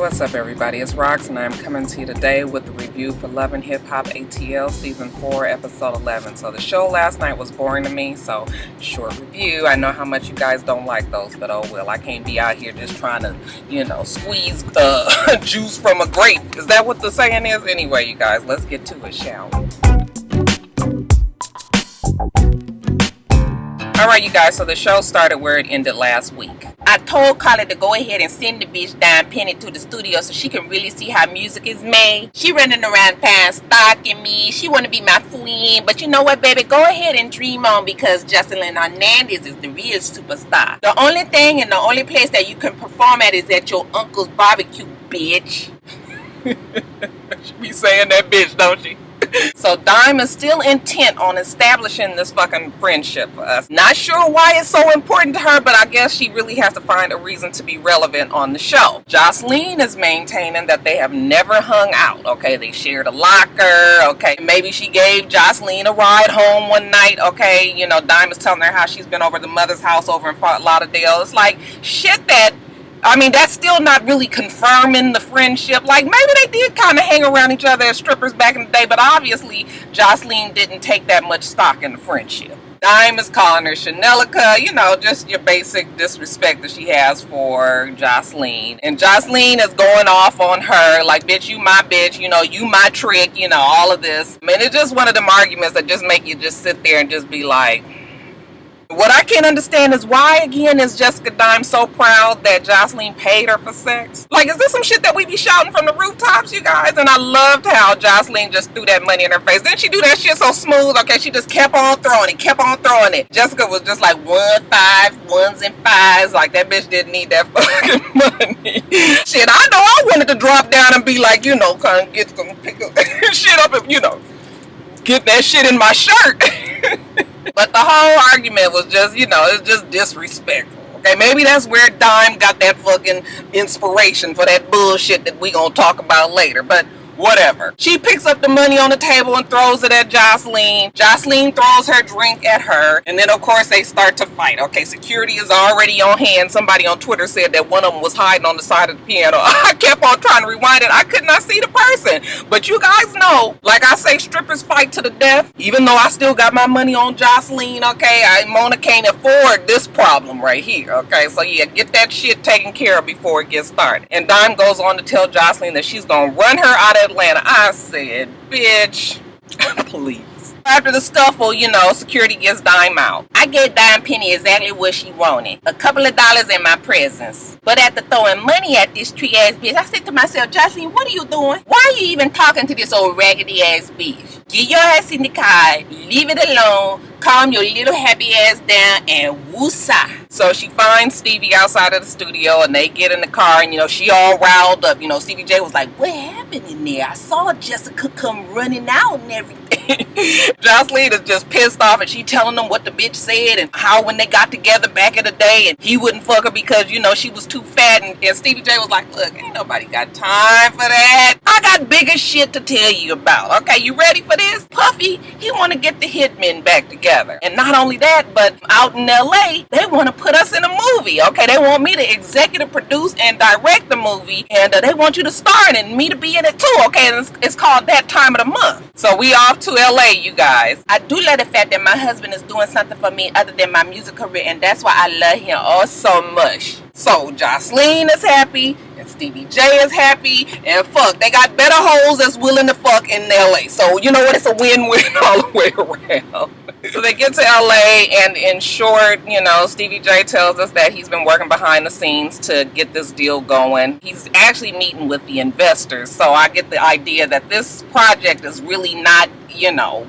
What's up, everybody? It's Rox, and I'm coming to you today with the review for Love and Hip Hop ATL Season 4, Episode 11. So the show last night was boring to me, so short review. I know how much you guys don't like those, but oh well. I can't be out here just trying to, squeeze juice from a grape. Is that what the saying is? Anyway, you guys, let's get to it, shall we? Alright, you guys, so the show started where it ended last week. I told Carly to go ahead and send the bitch Dime Penny to the studio so she can really see how music is made. She running around town stalking me. She want to be my friend. But you know what, baby? Go ahead and dream on, because Joseline Hernandez is the real superstar. The only thing and the only place that you can perform at is at your uncle's barbecue, bitch. She be saying that bitch, don't she? So Dime is still intent on establishing this fucking friendship for us. Not sure why it's so important to her, but I guess she really has to find a reason to be relevant on the show. Joseline is maintaining that they have never hung out, okay? They shared a locker, okay? Maybe she gave Joseline a ride home one night, okay? You know, Dime is telling her how she's been over the mother's house over in Fort Lauderdale. It's like, shit that's still not really confirming the friendship. Like, maybe they did kind of hang around each other as strippers back in the day, but obviously Joseline didn't take that much stock in the friendship. Dime is calling her Chanelica, just your basic disrespect that she has for Joseline. And Joseline is going off on her, like, bitch, you my bitch, you my trick, all of this. I mean, it's just one of them arguments that just make you just sit there and just be like... What I can't understand is why, again, is Jessica Dime so proud that Joseline paid her for sex? Like, is this some shit that we be shouting from the rooftops, you guys? And I loved how Joseline just threw that money in her face. Didn't she do that shit so smooth? Okay, she just kept on throwing it. Jessica was just like 1, 5, 1s and 5s. Like, that bitch didn't need that fucking money. Shit, I know I wanted to drop down and be like, kind of get some pick up shit up and, get that shit in my shirt. But the whole argument was just, it's just disrespectful. Okay, maybe that's where Dime got that fucking inspiration for that bullshit that we gonna talk about later. But whatever. She picks up the money on the table and throws it at Joseline. Joseline throws her drink at her. And then, of course, they start to fight. Okay, security is already on hand. Somebody on Twitter said that one of them was hiding on the side of the piano. I kept on trying to rewind it. I could not see the person. But you guys know, like I say, strippers fight to the death. Even though I still got my money on Joseline, okay, Mona can't afford this problem right here. Okay, so yeah, get that shit taken care of before it gets started. And Dime goes on to tell Joseline that she's gonna run her out of Atlanta. I said, bitch, please. After the scuffle, security gets Dime out. I gave Dime Penny exactly what she wanted. A couple of dollars in my presence. But after throwing money at this tree ass bitch, I said to myself, Joseline, what are you doing? Why are you even talking to this old raggedy ass bitch? Get your ass in the car, leave it alone, calm your little happy ass down, and woosah. So she finds Stevie outside of the studio, and they get in the car, and she all riled up. Stevie J was like, what happened in there? I saw Jessica come running out and everything. Joseline is just pissed off, and she telling them what the bitch said and how when they got together back in the day and he wouldn't fuck her because she was too fat, and Stevie J was like, look, ain't nobody got time for that. I got bigger shit to tell you about. Okay, you ready for this? Puffy, he want to get the hitmen back together, and not only that, but out in LA they want to put us in a movie. Okay, they want me to executive produce and direct the movie, and they want you to star in it and me to be in it too. Okay, and it's called That Time of the Month. So we off to LA, you guys. I do love the fact that my husband is doing something for me other than my music career, and that's why I love him oh so much. So Joseline is happy, and Stevie J is happy, and fuck, they got better hoes that's willing to fuck in LA. So you know what? It's a win-win all the way around. So they get to LA, and in short, Stevie J tells us that he's been working behind the scenes to get this deal going. He's actually meeting with the investors, so I get the idea that this project is really not,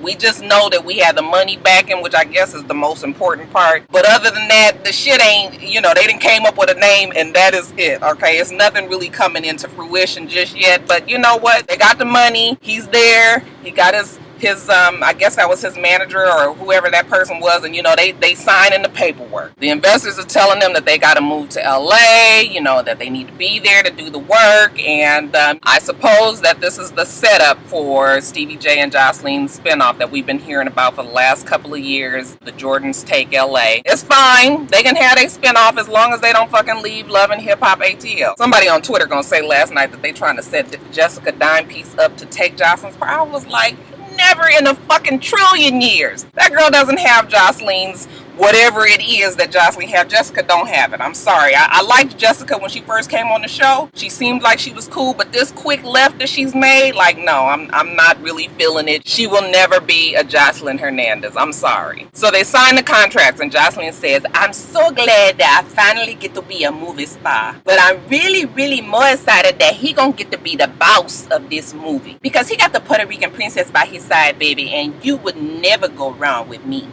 we just know that we have the money backing, which I guess is the most important part. But other than that, the shit ain't, they didn't came up with a name, and that is it, okay? It's nothing really coming into fruition just yet, but you know what? They got the money. He's there. He got his his, I guess that was his manager or whoever that person was, and, you know, they sign in the paperwork. The investors are telling them that they got to move to LA, you know, that they need to be there to do the work, and I suppose that this is the setup for Stevie J and Joseline's spinoff that we've been hearing about for the last couple of years, the Jordans Take LA. It's fine. They can have their spinoff as long as they don't fucking leave Love and Hip Hop ATL. Somebody on Twitter gonna say last night that they trying to set the Jessica Dime piece up to take Joseline's part. I was like, never in a fucking trillion years. That girl doesn't have Joseline's whatever it is that Joseline had. Jessica don't have it. I'm sorry. I liked Jessica when she first came on the show. She seemed like she was cool, but this quick left that she's made, like, no, I'm not really feeling it. She will never be a Joseline Hernandez. I'm sorry. So they signed the contracts, and Joseline says, I'm so glad that I finally get to be a movie star, but I'm really, really more excited that he gonna get to be the boss of this movie, because he got the Puerto Rican princess by his side, baby, and you would never go wrong with me.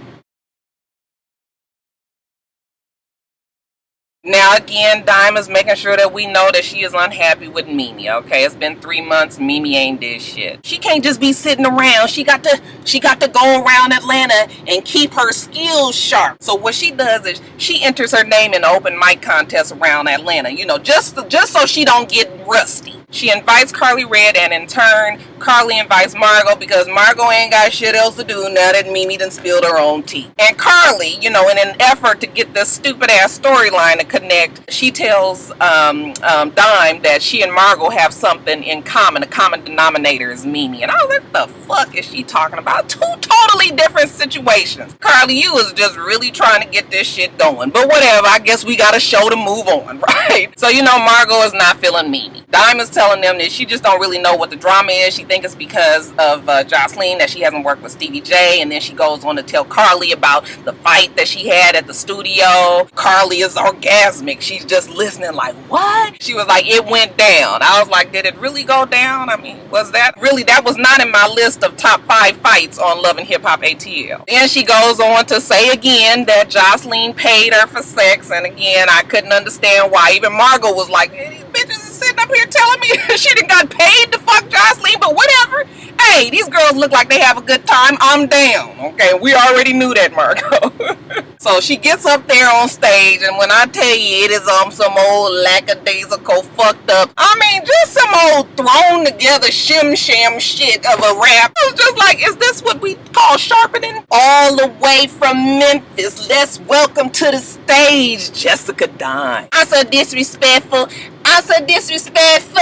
Now again, Dime is making sure that we know that she is unhappy with Mimi, okay? It's been 3 months, Mimi ain't did shit. She can't just be sitting around. She got to go around Atlanta and keep her skills sharp. So what she does is she enters her name in open mic contests around Atlanta, you know, just so she don't get rusty. She invites Carly Red, and in turn, Carly invites Margot because Margot ain't got shit else to do now that Mimi done spilled her own tea. And Carly, you know, in an effort to get this stupid ass storyline to connect, she tells Dime that she and Margot have something in common. A common denominator is Mimi. And I was like, what the fuck is she talking about? Two totally different situations. Carly, you was just really trying to get this shit going. But whatever, I guess we got a show to move on, right? So, you know, Margot is not feeling Mimi. Dime is telling them that she just don't really know what the drama is. She thinks it's because of Joseline, that she hasn't worked with Stevie J, and then she goes on to tell Carly about the fight that she had at the studio. Carly is orgasmic. She's just listening like, what? She was like, it went down. I was like, did it really go down? I mean, was that really, that was not in my list of top 5 fights on Love and Hip Hop ATL. Then she goes on to say again that Joseline paid her for sex, and again, I couldn't understand why. Even Margot was like, these bitches are sitting up here telling me she done got paid to fuck Joseline, but whatever. Hey, these girls look like they have a good time. I'm down. Okay, we already knew that, Margot. So she gets up there on stage, and when I tell you it is some old lackadaisical fucked up, I mean, just some old thrown together shim sham shit of a rap. I was just like, is this what we call sharpening? All the way from Memphis, let's welcome to the stage Jessica Dime. I'm so disrespectful. I'm so disrespectful.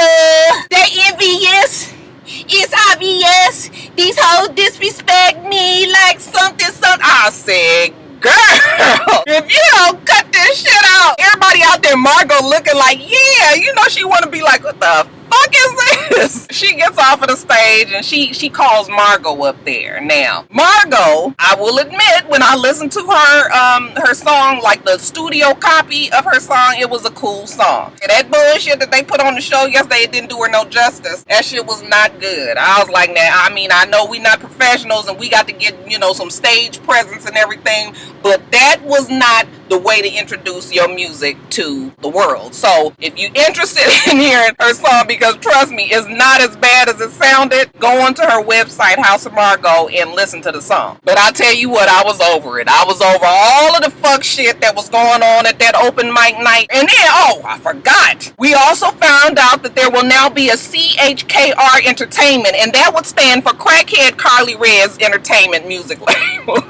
They envious. It's obvious. These hoes disrespect me like something. I said, girl, if you don't cut this shit out, everybody out there, Margot looking like, yeah, you know, she want to be like, what the fuck is this? She gets off of the stage and she calls Margot up there. Now, Margot, I will admit, when I listened to her song, like the studio copy of her song, it was a cool song. And that bullshit that they put on the show yesterday, it didn't do her no justice. That shit was not good. I was like, nah, I mean, I know we not professionals and we got to get, you know, some stage presence and everything, but that was not the way to introduce your music to the world. So if you're interested in hearing her song, because trust me, it's not as bad as it sounded, go onto her website, House of Margot, and listen to the song. But I tell you what, I was over it. I was over all of the fuck shit that was going on at that open mic night. And then, oh, I forgot. We also found out that there will now be a CHKR Entertainment, and that would stand for Crackhead Carly Red's Entertainment Music Label.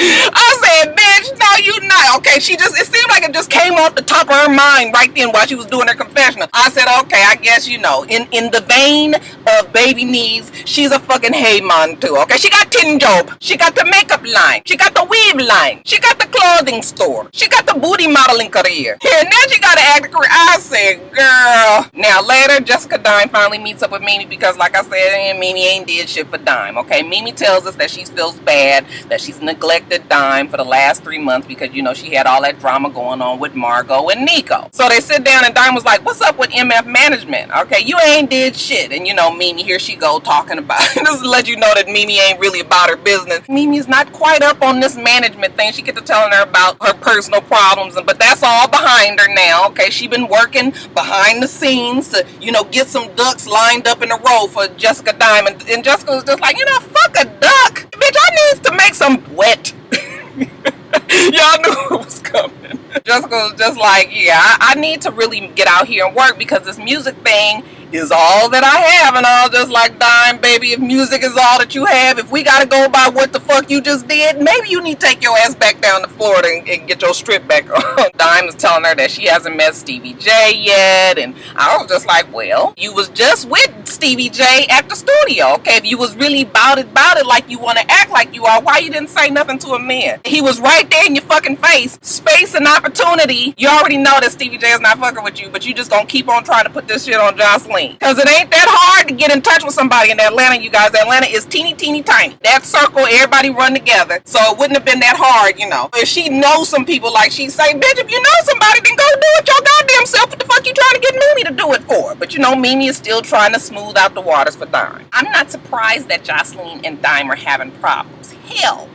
I said, bitch, no, you not. Okay, it seemed like it just came off the top of her mind right then while she was doing her confessional. I said, okay, I guess, you know, in the vein of Baby Knees, she's a fucking Heyman too, okay? She got Tin Job. She got the makeup line. She got the weave line. She got the clothing store. She got the booty modeling career. And now she got an acting career. I said, girl. Now, later, Jessica Dime finally meets up with Mimi because, like I said, Mimi ain't did shit for Dime, okay? Mimi tells us that she feels bad, that she's neglected Dime for the last 3 months because, you know, she had all that drama going on with Margot and Nico. So they sit down and Dime was like, what's up with MF Management? Okay, you ain't did shit. And, you know, Mimi, here she go talking about it. Just to let you know that Mimi ain't really about her business. Mimi's not quite up on this management management thing. She get to telling her about her personal problems, but that's all behind her now. Okay, she been working behind the scenes to, you know, get some ducks lined up in a row for Jessica Dime, and Jessica was just like, you know, fuck a duck, bitch. I need to make some wet. Y'all knew it was coming. Jessica was just like, yeah, I need to really get out here and work because this music thing is all that I have. And I was just like, Dime, baby, if music is all that you have, if we gotta go by what the fuck you just did, maybe you need to take your ass back down to Florida and get your strip back on. Dime is telling her that she hasn't met Stevie J yet, and I was just like, well, you was just with Stevie J at the studio, okay? If you was really about it like you want to act like you are, why you didn't say nothing to a man? He was right there in your fucking face. Space and opportunity. You already know that Stevie J is not fucking with you, but you just gonna keep on trying to put this shit on Joseline. Because it ain't that hard to get in touch with somebody in Atlanta, you guys. Atlanta is teeny tiny. That circle, everybody run together. So it wouldn't have been that hard, you know. If she knows some people, like she say, bitch, if you know somebody, then go do it your goddamn self. What the fuck you trying to get Mimi to do it for? But you know, Mimi is still trying to smooth out the waters for Dime. I'm not surprised that Joseline and Dime are having problems. Hell,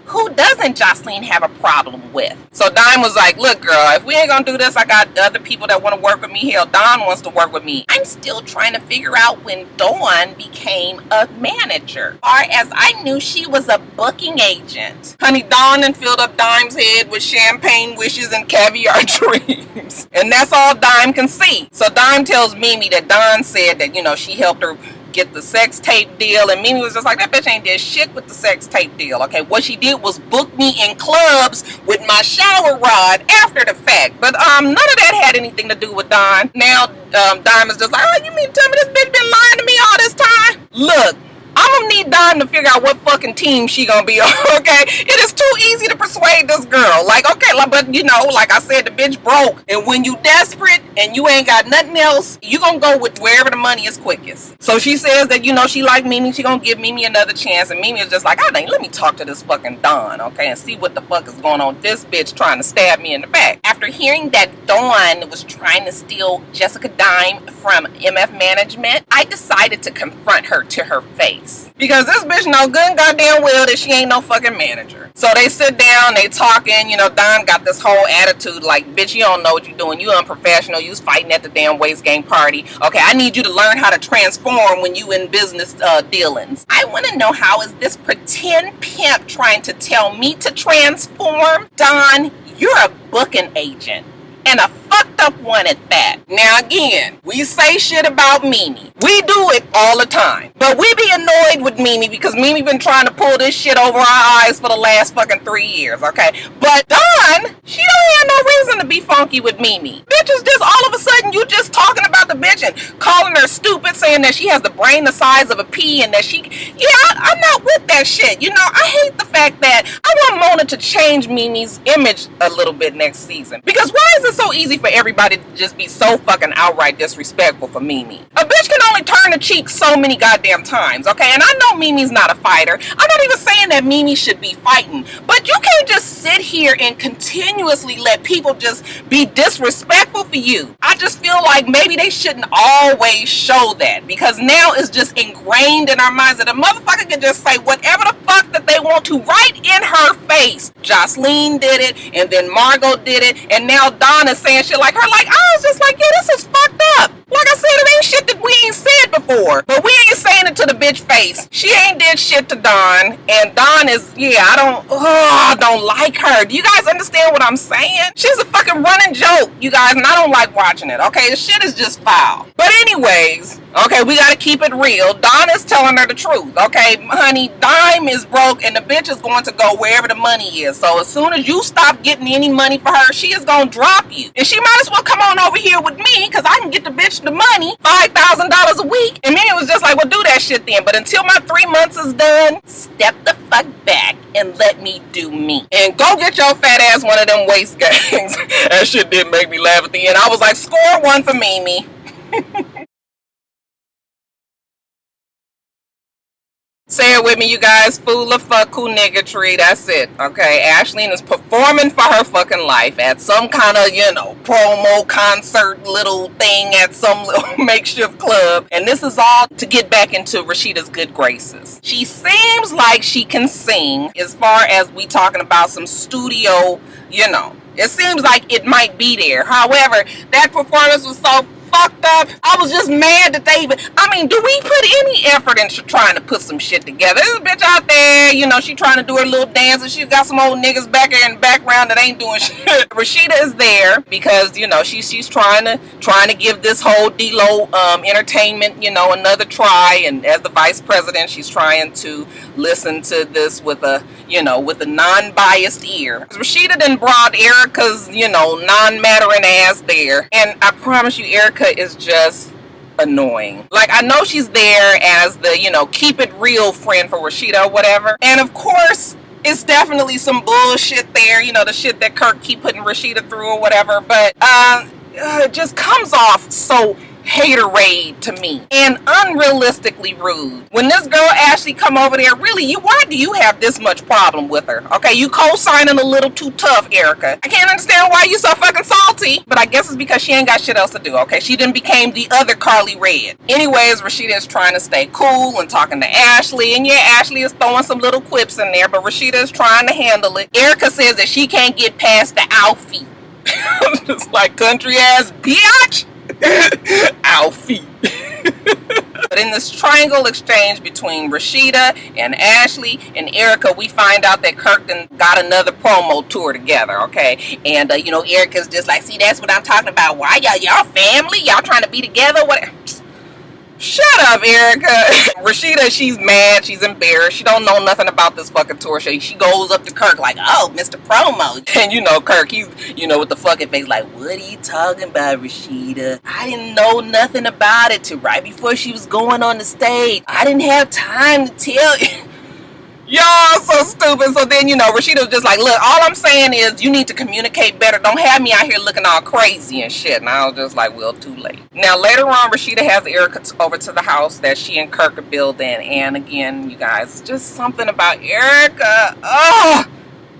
who doesn't Joseline have a problem with? So Dime was like, look, girl, if we ain't gonna do this, I got other people that want to work with me. Hell, Dawn wants to work with me. I'm still trying to figure out when Dawn became a manager. Or as I knew, she was a booking agent. Honey, Dawn and filled up Dime's head with champagne wishes and caviar dreams. And that's all Dime can see. So Dime tells Mimi that Dawn said that, you know, she helped her get the sex tape deal, and Mimi was just like, that bitch ain't did shit with the sex tape deal. Okay, what she did was book me in clubs with my shower rod after the fact, but none of that had anything to do with Dawn. Now Dime is just like, oh, you mean to tell me this bitch been lying to me all this time? Look, I'm gonna need Dime to figure out what fucking team she gonna be on, okay? It is too easy to persuade this girl. Like, okay, but you know, like I said, the bitch broke. And when you desperate and you ain't got nothing else, you gonna go with wherever the money is quickest. So she says that, you know, she like Mimi, she gonna give Mimi another chance. And Mimi is just like, oh, dang, let me talk to this fucking Dawn, okay? And see what the fuck is going on with this bitch trying to stab me in the back. After hearing that Dawn was trying to steal Jessica Dime from MF Management, I decided to confront her to her face. Because this bitch know good and goddamn well that she ain't no fucking manager. So they sit down, they talking, you know, Don got this whole attitude like, bitch, you don't know what you're doing. You unprofessional. You was fighting at the damn waist gang party. Okay, I need you to learn how to transform when you in business dealings. I want to know, how is this pretend pimp trying to tell me to transform? Don, you're a booking agent. And a fucked up one at that. Now again, we say shit about Mimi. We do it all the time. But we be annoyed with Mimi because Mimi been trying to pull this shit over our eyes for the last fucking 3 years, okay? But Dawn, she don't have no reason to be funky with Mimi. Bitch is just all of a sudden you just talking about the bitch and calling her stupid, saying that she has the brain the size of a pea and that she... Yeah, I'm not with that shit. You know, I hate the fact that I want Mona to change Mimi's image a little bit next season. Because why is it so easy for everybody to just be so fucking outright disrespectful for Mimi? A bitch can only turn a cheek so many goddamn times, okay? And I know Mimi's not a fighter. I'm not even saying that Mimi should be fighting, but you can't just sit here and continuously let people just be disrespectful for you. I just feel like maybe they shouldn't always show that, because now it's just ingrained in our minds that a motherfucker can just say whatever the fuck that they want to right in her face. Joseline did it, and then Margot did it, and now Donna's saying shit like her. Like, I was just like, yeah, this is fucked up. Like I said, it ain't shit that we ain't said before. But we ain't saying it to the bitch face. She ain't did shit to Dawn. And Dawn is, yeah, I don't like her. Do you guys understand what I'm saying? She's a fucking running joke, you guys, and I don't like watching it, okay? The shit is just foul. But anyways, okay, we gotta keep it real. Dawn is telling her the truth, okay? Honey, Dime is broke and the bitch is going to go wherever the money is. So as soon as you stop getting any money for her, she is gonna drop you. And she might as well come on over here with me, because I can get the bitch the money, $5,000 a week. And Minnie was just like, well, do that shit then. But until my 3 months is done, step the fuck back and let me do me. And go get your fat ass one of them waist gangs. That shit did make me laugh at the end. I was like, score one for Mimi. Say it with me, you guys. Fool or fuck who niggatry. That's it. Okay. Ashley is performing for her fucking life at some kind of, promo concert little thing at some little makeshift club. And this is all to get back into Rasheeda's good graces. She seems like she can sing as far as we talking about some studio, It seems like it might be there. However, that performance was so fucked up. I was just mad that they even, do we put any effort into trying to put some shit together? This bitch out there, she trying to do her little dance and she got some old niggas back there in the background that ain't doing shit. Rasheeda is there because, she's trying to give this whole D-Lo entertainment, another try, and as the vice president, she's trying to listen to this with a non-biased ear. Rasheeda then brought Erica's, non-mattering ass there, and I promise you, Erica is just annoying. Like, I know she's there as the, keep it real friend for Rasheeda or whatever. And of course, it's definitely some bullshit there, the shit that Kirk keep putting Rasheeda through or whatever. But it just comes off so haterade to me and unrealistically rude. When this girl Ashley come over there, really, why do you have this much problem with her? Okay, you co-signing a little too tough, Erica. I can't understand why you so fucking salty, but I guess it's because she ain't got shit else to do. Okay, she done became the other Carly Red. Anyways, Rasheeda is trying to stay cool and talking to Ashley, and yeah, Ashley is throwing some little quips in there, but Rasheeda is trying to handle it. Erica says that she can't get past the outfit. Just like country ass bitch. Outfit. But in this triangle exchange between Rasheeda and Ashley and Erica, we find out that Kirk got another promo tour together, okay? And Erica's just like, see, that's what I'm talking about. Why y'all family? Y'all trying to be together? What? Shut up, Erica. Rasheeda, she's mad. She's embarrassed. She don't know nothing about this fucking tour. She goes up to Kirk like, oh, Mr. Promo. And Kirk, he's, with the fucking face like, what are you talking about, Rasheeda? I didn't know nothing about it till right before she was going on the stage. I didn't have time to tell you. Y'all so stupid. So then, Rasheeda was just like, look, all I'm saying is you need to communicate better. Don't have me out here looking all crazy and shit. And I was just like, well, too late. Now, later on, Rasheeda has Erica over to the house that she and Kirk are building. And again, you guys, just something about Erica. Oh,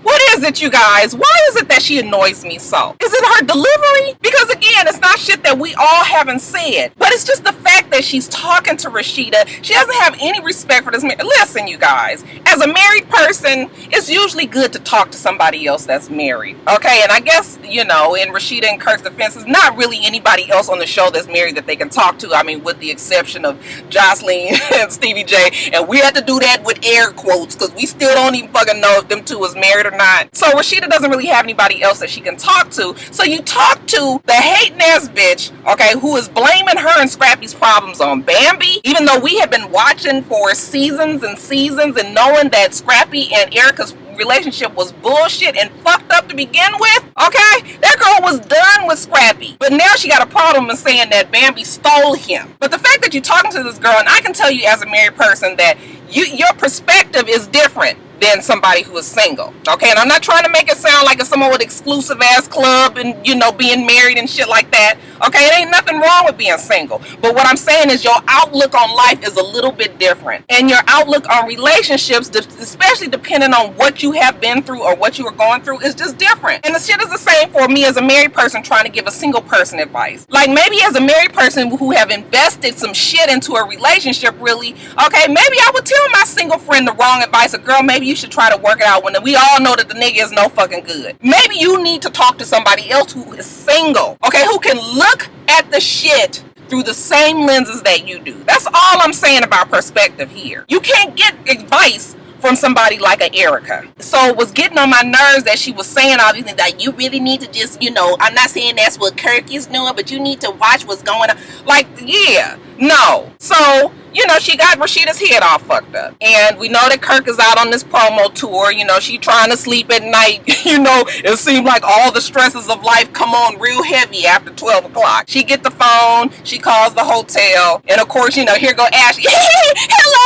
what is it, you guys? Why is it that she annoys me so? Is it her delivery? Because again, it's not shit that we all haven't said. But it's just the fact that she's talking to Rasheeda. She doesn't have any respect for this man. Listen, you guys, as a married person, it's usually good to talk to somebody else that's married. Okay, and I guess, in Rasheeda and Kirk's defense, there's not really anybody else on the show that's married that they can talk to. With the exception of Joseline and Stevie J. And we had to do that with air quotes because we still don't even fucking know if them two was married or not. So Rasheeda doesn't really have anybody else that she can talk to. So you talk to the hating ass bitch, okay, who is blaming her and Scrappy's problems on Bambi, even though we have been watching for seasons and seasons and knowing that Scrappy and Erica's relationship was bullshit and fucked up to begin with. Okay, that girl was done with Scrappy, but now she got a problem in saying that Bambi stole him. But the fact that you're talking to this girl, and I can tell you as a married person that your perspective is different than somebody who is single. Okay, and I'm not trying to make it sound like it's some old exclusive ass club and being married and shit like that. Okay, it ain't nothing wrong with being single. But what I'm saying is your outlook on life is a little bit different. And your outlook on relationships, especially depending on what you have been through or what you are going through, is just different. And the shit is the same for me as a married person trying to give a single person advice. Like maybe as a married person who have invested some shit into a relationship, really, okay, maybe I would tell my single friend the wrong advice. A girl, maybe you should try to work it out when we all know that the nigga is no fucking good. Maybe you need to talk to somebody else who is single, okay, who can look at the shit through the same lenses that you do. That's all I'm saying about perspective here. You can't get advice from somebody like a Erica. So it was getting on my nerves that she was saying all these things like you really need to just, I'm not saying that's what Kirk is doing, but you need to watch what's going on. Like, yeah, no. So, she got Rasheeda's head all fucked up. And we know that Kirk is out on this promo tour. She trying to sleep at night. It seemed like all the stresses of life come on real heavy after 12 o'clock. She get the phone. She calls the hotel. And of course, here go Ashley. Hello.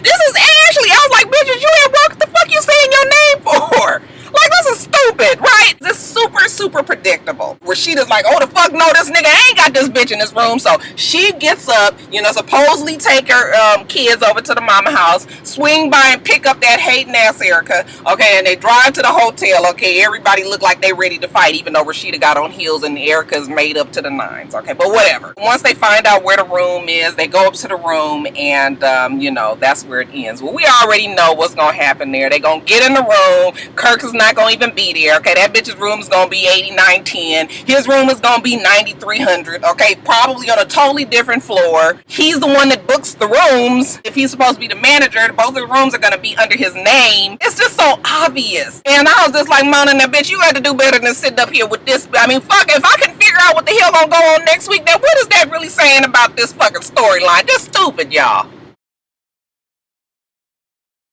This is Ashley. I was like, bitches, you at work? What the fuck you saying your name for? Like, this is stupid, right? This is super, super predictable. predictable. Rasheeda's like, oh the fuck no, this nigga ain't got this bitch in his room. So she gets up, you know, supposedly take her kids over to the mama house, swing by and pick up that hating ass Erica, okay, and they drive to the hotel, okay, everybody look like they ready to fight, even though Rasheeda got on heels and Erica's made up to the nines, okay, but whatever. Once they find out where the room is, they go up to the room, and you know, that's where it ends. Well, we already know what's gonna happen there. They gonna get in the room. Kirk is not gonna even be there, okay, that bitch's room is gonna be 8910. His room is gonna be 9300, okay, probably on a totally different floor. He's the one that books the rooms. If he's supposed to be the manager, both of the rooms are gonna be under his name. It's just so obvious. And I was just like, moaning that bitch, you had to do better than sitting up here with this. I mean, fuck, if I can figure out what the hell gonna go on next week, then what is that really saying about this fucking storyline? Just stupid, y'all.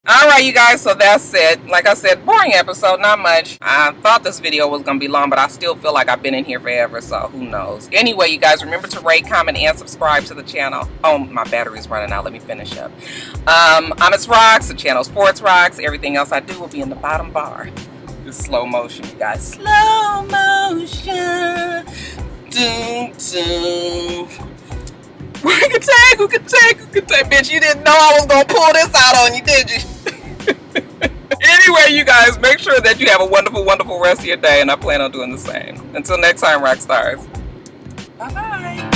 Alright, you guys, so that's it. Like I said, boring episode, not much. I thought this video was going to be long, but I still feel like I've been in here forever, so who knows. Anyway, you guys, remember to rate, comment, and subscribe to the channel. Oh, my battery's running out. Let me finish up. I'm itsrox. The channel's for itsrox. Everything else I do will be in the bottom bar. It's slow motion, you guys. Slow motion. Doom, doom. Who could take? Bitch, you didn't know I was going to pull this out on you, did you? Anyway, you guys, make sure that you have a wonderful, wonderful rest of your day, and I plan on doing the same. Until next time, Roxstars. Bye-bye.